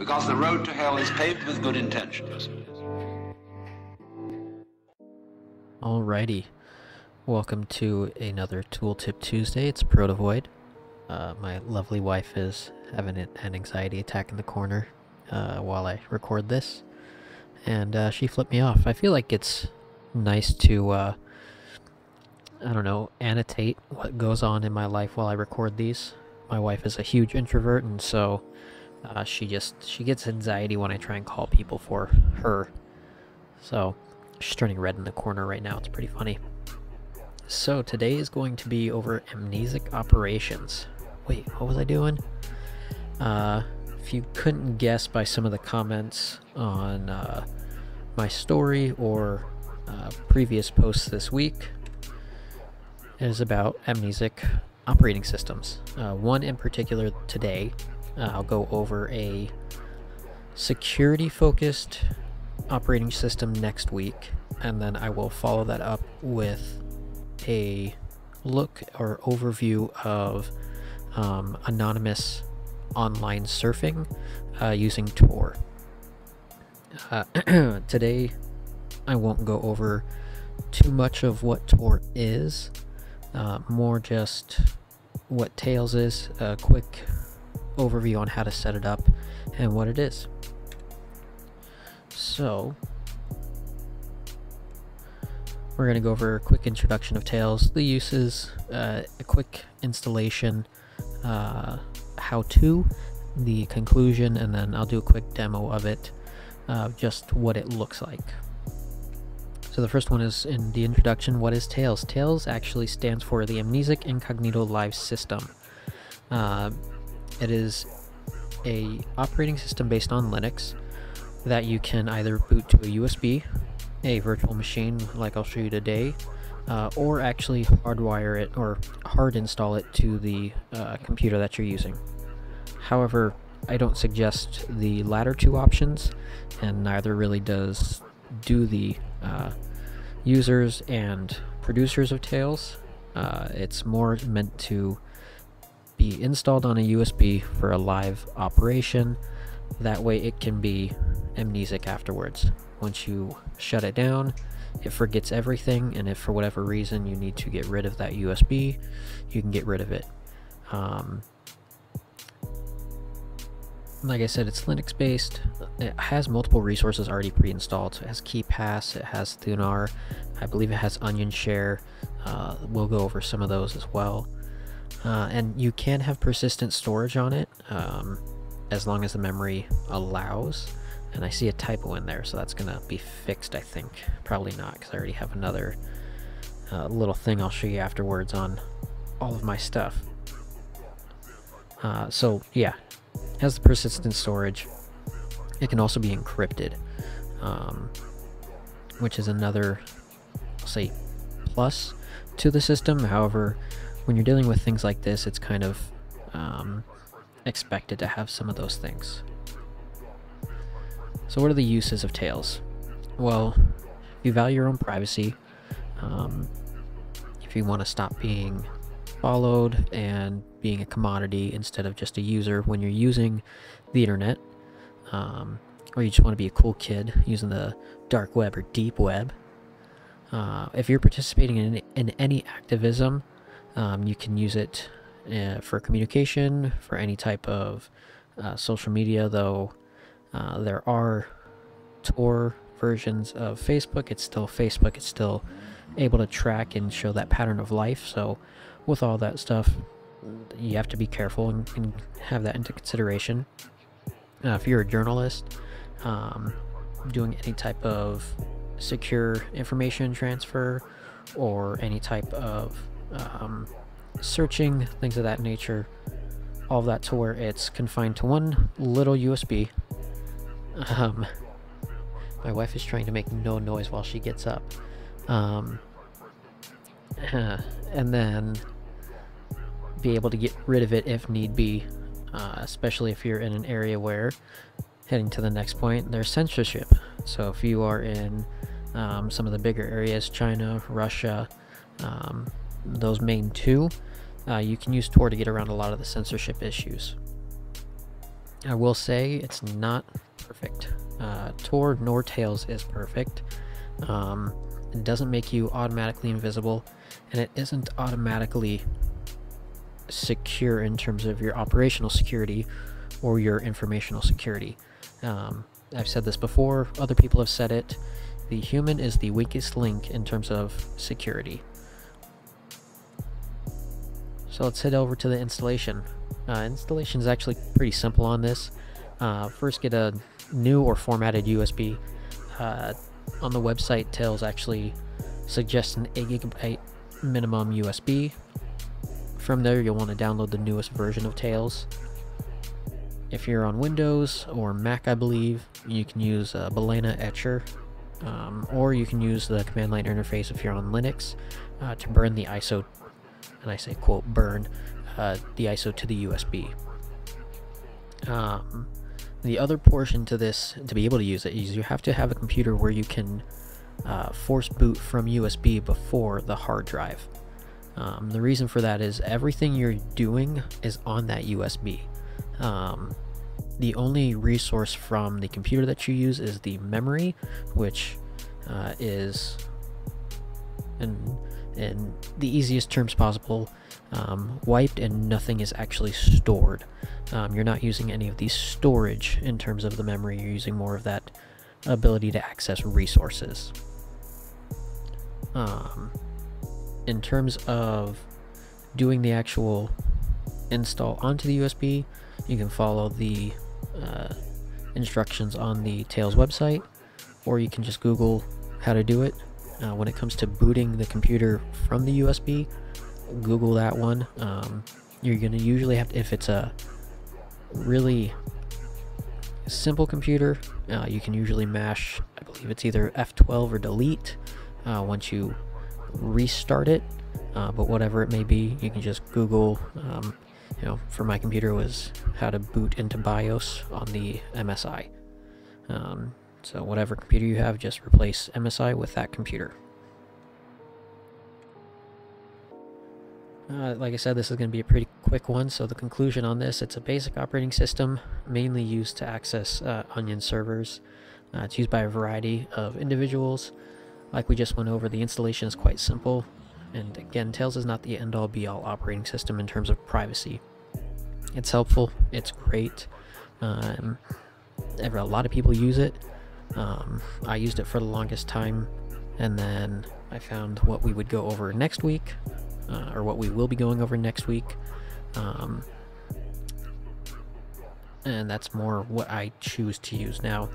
because the road to hell is paved with good intentions. Alrighty, welcome to another Tooltip Tuesday. It's Protovoid. My lovely wife is having an anxiety attack in the corner while I record this, and she flipped me off. I feel like it's nice to, I don't know, annotate what goes on in my life while I record these. My wife is a huge introvert, and so she gets anxiety when I try and call people for her. So she's turning red in the corner right now. It's pretty funny. So today is going to be over amnesic operations. Wait, what was I doing? If you couldn't guess by some of the comments on my story or previous posts this week, it is about amnesic operating systems. One in particular today, I'll go over a security-focused operating system next week, and then I will follow that up with a look or overview of anonymous online surfing using Tor. Today I won't go over too much of what Tor is, more just what Tails is, a quick overview on how to set it up and what it is. So we're going to go over a quick introduction of Tails, the uses, a quick installation, how-to, the conclusion, and then I'll do a quick demo of it, just what it looks like. So the first one is in the introduction. What is Tails? Tails actually stands for the Amnesic Incognito Live System. It is a operating system based on Linux that you can either boot to a USB, a virtual machine like I'll show you today, or actually hardwire it or hard install it to the computer that you're using. However, I don't suggest the latter two options, and neither really do the users and producers of Tails. It's more meant to be installed on a USB for a live operation. That way it can be amnesic afterwards. Once you shut it down, it forgets everything, and if for whatever reason you need to get rid of that USB, you can get rid of it. Like I said, it's Linux based. It has multiple resources already pre-installed. So it has KeyPass, it has Thunar, I believe it has Onion Share. We'll go over some of those as well. And you can have persistent storage on it, as long as the memory allows. And I see a typo in there, so that's gonna be fixed, I think. Probably not, because I already have another little thing I'll show you afterwards on all of my stuff. So yeah, it has the persistent storage. It can also be encrypted, which is another, I'll say, plus to the system. However, when you're dealing with things like this, it's kind of expected to have some of those things. So what are the uses of Tails? Well, if you value your own privacy, if you want to stop being followed and being a commodity instead of just a user when you're using the internet, or you just want to be a cool kid using the dark web or deep web, if you're participating in any activism, you can use it for communication, for any type of social media, though there are Tor versions of Facebook. It's still Facebook. It's still able to track and show that pattern of life. So with all that stuff, you have to be careful and have that into consideration. If you're a journalist, doing any type of secure information transfer or any type of searching, things of that nature, all of that to where it's confined to one little USB. My wife is trying to make no noise while she gets up. And then be able to get rid of it if need be, especially if you're in an area where, heading to the next point, there's censorship. So if you are in some of the bigger areas, China, Russia, those main two, you can use Tor to get around a lot of the censorship issues. I will say it's not perfect. Tor nor Tails is perfect. It doesn't make you automatically invisible, and it isn't automatically secure in terms of your operational security or your informational security. I've said this before, other people have said it. The human is the weakest link in terms of security. So let's head over to the installation. Installation is actually pretty simple on this. First, get a new or formatted USB. On the website, Tails actually suggests an 8 GB minimum USB. From there, you'll want to download the newest version of Tails. If you're on Windows or Mac, I believe, you can use Balena Etcher, or you can use the command line interface if you're on Linux to burn the ISO, and I say quote burn, the ISO to the USB. The other portion to this, to be able to use it, is you have to have a computer where you can force boot from USB before the hard drive. The reason for that is everything you're doing is on that USB. The only resource from the computer that you use is the memory, which is, in the easiest terms possible, wiped, and nothing is actually stored. You're not using any of the storage in terms of the memory, you're using more of that ability to access resources. In terms of doing the actual install onto the USB, you can follow the instructions on the Tails website, or you can just Google how to do it. When it comes to booting the computer from the USB, Google that one. You're going to usually have to, if it's a really simple computer, you can usually mash, I believe it's either F12 or delete once you restart it, but whatever it may be, you can just Google, for my computer it was how to boot into BIOS on the MSI. So whatever computer you have, just replace MSI with that computer. Like I said, this is going to be a pretty quick one, so the conclusion on this, it's a basic operating system mainly used to access Onion servers. It's used by a variety of individuals. Like we just went over, the installation is quite simple, and again, Tails is not the end-all be-all operating system in terms of privacy. It's helpful, it's great, a lot of people use it. I used it for the longest time, and then I found what we would go over next week, or what we will be going over next week, and that's more what I choose to use now.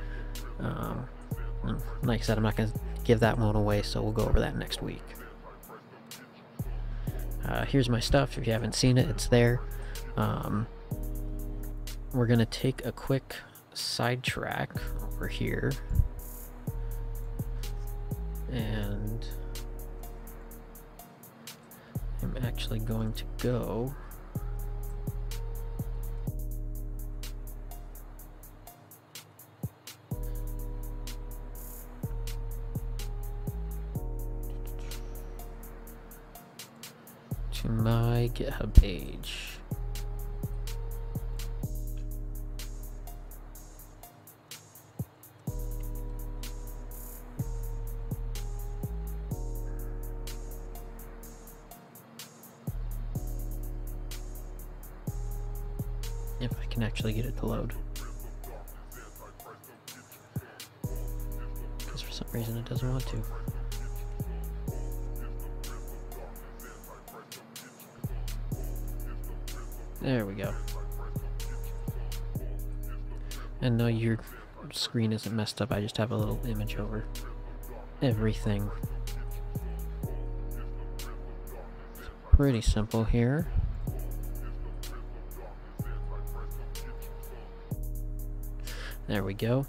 Like I said, I'm not going to give that one away, so we'll go over that next week. Here's my stuff. If you haven't seen it, it's there. We're going to take a quick sidetrack over here, and I'm actually going to go to my GitHub page. If I can actually get it to load, because for some reason it doesn't want to. There we go. And no, your screen isn't messed up, I just have a little image over everything. Pretty simple here. There we go.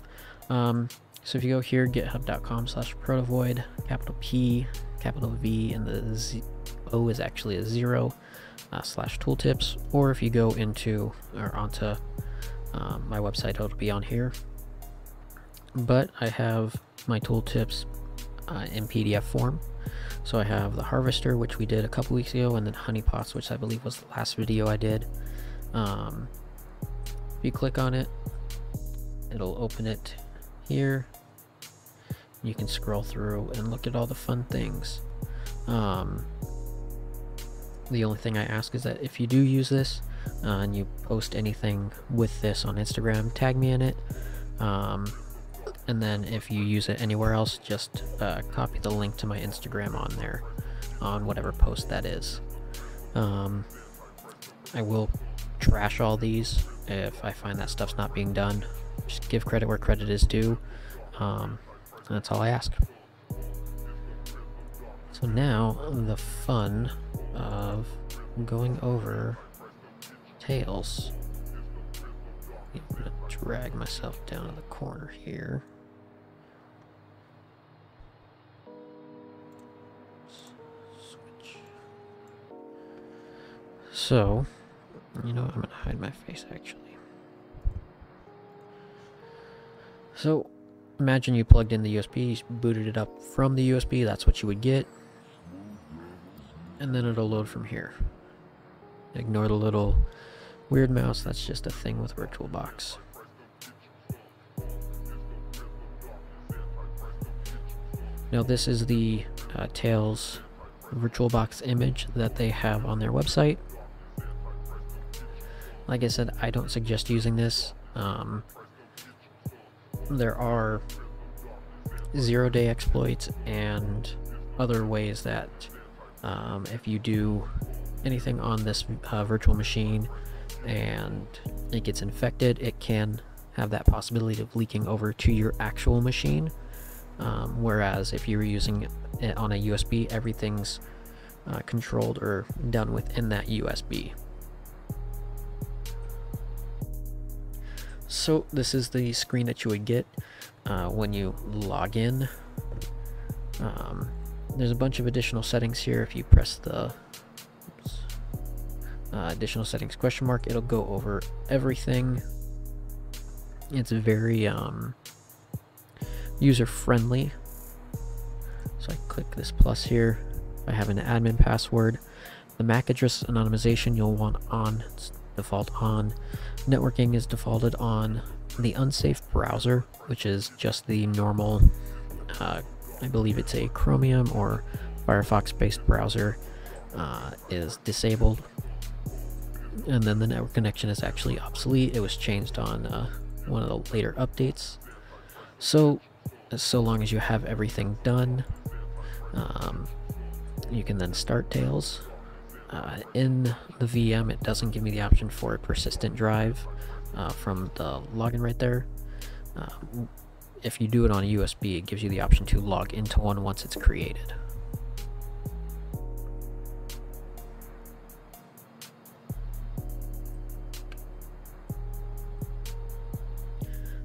So if you go here, github.com/protovoid, capital P, capital V, and the O is actually a 0, /tooltips, or if you go into or onto my website, it'll be on here. But I have my tooltips in PDF form. So I have the harvester, which we did a couple weeks ago, and then honeypots, which I believe was the last video I did. If you click on it, it'll open it here. You can scroll through and look at all the fun things. The only thing I ask is that if you do use this and you post anything with this on Instagram, tag me in it. And then if you use it anywhere else, just copy the link to my Instagram on there, on whatever post that is. I will trash all these if I find that stuff's not being done. Just give credit where credit is due. That's all I ask. So now the fun of going over Tails. I'm gonna drag myself down to the corner here. Switch. So, you know what? I'm gonna hide my face actually. So, imagine you plugged in the USB, booted it up from the USB, that's what you would get. And then it'll load from here. Ignore the little weird mouse, that's just a thing with VirtualBox. Now this is the Tails VirtualBox image that they have on their website. Like I said, I don't suggest using this. There are zero-day exploits and other ways that if you do anything on this virtual machine and it gets infected, it can have that possibility of leaking over to your actual machine. Whereas if you were using it on a USB, everything's controlled or done within that USB. So this is the screen that you would get when you log in. There's a bunch of additional settings here. If you press the additional settings question mark, it'll go over everything. It's very user friendly. So I click this plus here. I have an admin password. The MAC address anonymization you'll want on. It's default on. Networking is defaulted on. The unsafe browser, which is just the normal, I believe it's a Chromium or Firefox based browser, is disabled. And then the network connection is actually obsolete. It was changed on one of the later updates. So long as you have everything done, you can then start Tails. In the VM, it doesn't give me the option for a persistent drive from the login right there. If you do it on a USB, it gives you the option to log into one once it's created.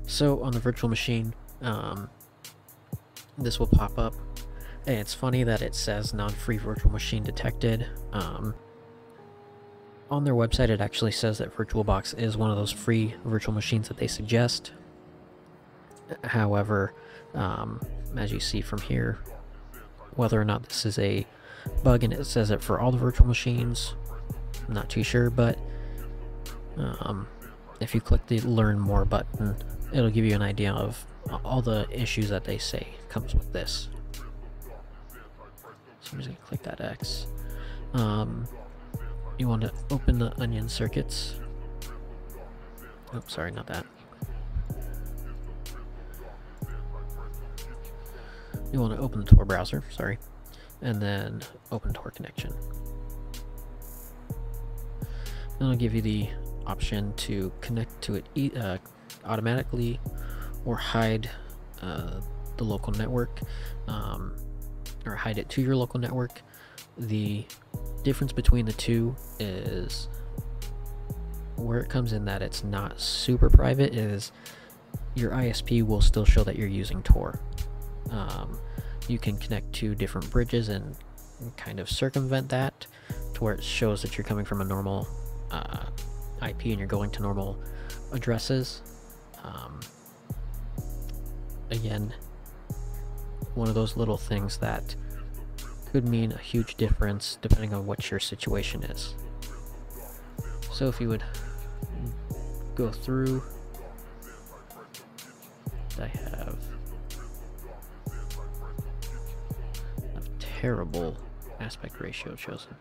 So on the virtual machine, this will pop up. And it's funny that it says non-free virtual machine detected. On their website, it actually says that VirtualBox is one of those free virtual machines that they suggest. However, as you see from here, whether or not this is a bug, and it says it for all the virtual machines, I'm not too sure, but if you click the Learn More button, it'll give you an idea of all the issues that they say comes with this. So I'm just going to click that X. You want to open the Onion circuits. Oh, sorry, not that. You want to open the Tor browser, sorry, and then open Tor connection. And it'll give you the option to connect to it automatically or hide the local network, or hide it to your local network. The difference between the two is where it comes in that it's not super private is your ISP will still show that you're using Tor. You can connect to different bridges and kind of circumvent that to where it shows that you're coming from a normal IP and you're going to normal addresses. Again, one of those little things that could mean a huge difference depending on what your situation is. So if you would go through. I have a terrible aspect ratio chosen.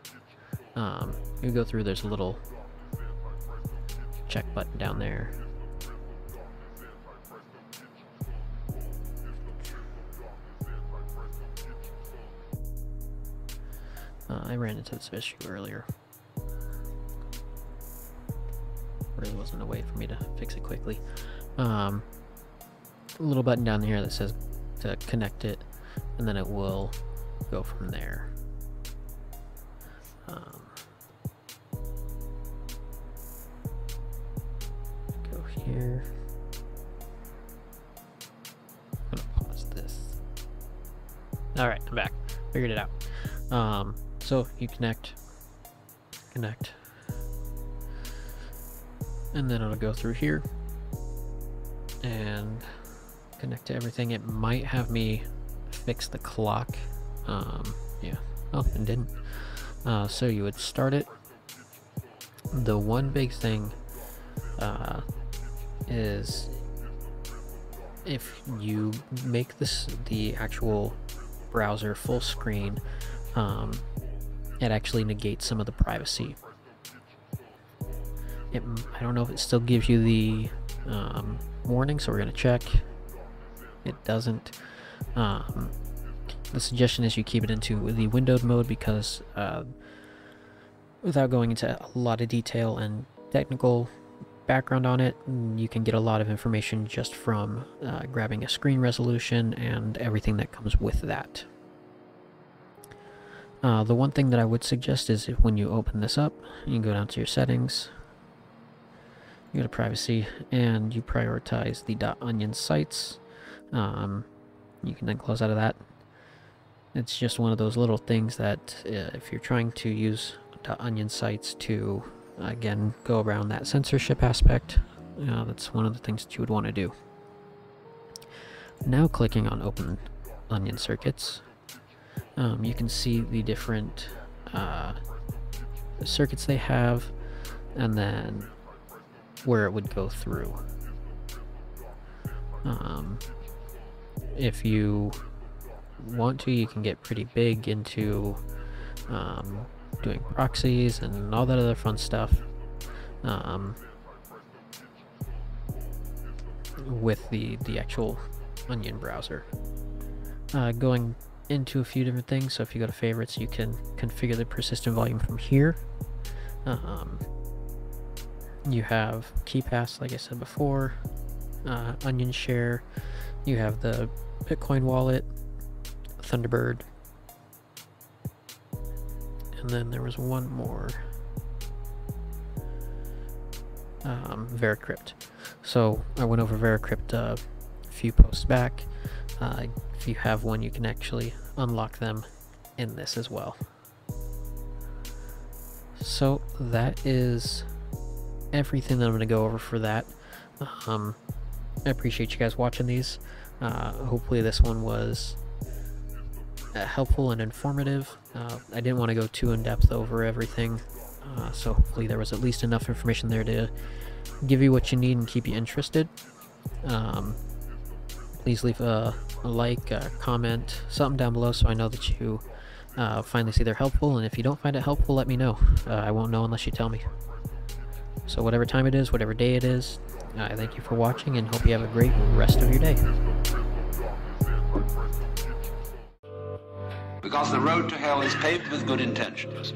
You go through, there's a little check button down there. I ran into this issue earlier. Really wasn't a way for me to fix it quickly. A little button down here that says to connect it, and then it will go from there. Go here. I'm gonna pause this. All right, I'm back. Figured it out. So you connect, and then it'll go through here and connect to everything. It might have me fix the clock. Yeah, oh, it didn't. So you would start it. The one big thing is if you make the actual browser full screen, it actually negates some of the privacy. I don't know if it still gives you the warning, so we're going to check. It doesn't. The suggestion is you keep it into the windowed mode because without going into a lot of detail and technical background on it, you can get a lot of information just from grabbing a screen resolution and everything that comes with that. The one thing that I would suggest is if when you open this up, you can go down to your settings, you go to privacy, and you prioritize the .onion sites. You can then close out of that. It's just one of those little things that if you're trying to use .onion sites to, again, go around that censorship aspect, that's one of the things that you would want to do. Now clicking on Open Onion Circuits, you can see the different circuits they have, and then where it would go through. If you want to, you can get pretty big into doing proxies and all that other fun stuff with the actual Onion browser. Going into a few different things, so if you go to favorites, you can configure the persistent volume from here. You have KeyPass, like I said before, Onion Share, you have the Bitcoin wallet, Thunderbird, and then there was one more, Veracrypt. So I went over Veracrypt a few posts back. If you have one, you can actually unlock them in this as well. So that is everything that I'm going to go over for that. I appreciate you guys watching these. Hopefully this one was helpful and informative. I didn't want to go too in depth over everything, so hopefully there was at least enough information there to give you what you need and keep you interested. Please leave a like, a comment, something down below so I know that you find this either helpful, and if you don't find it helpful, let me know. I won't know unless you tell me. So whatever time it is, whatever day it is, I thank you for watching and hope you have a great rest of your day. Because the road to hell is paved with good intentions.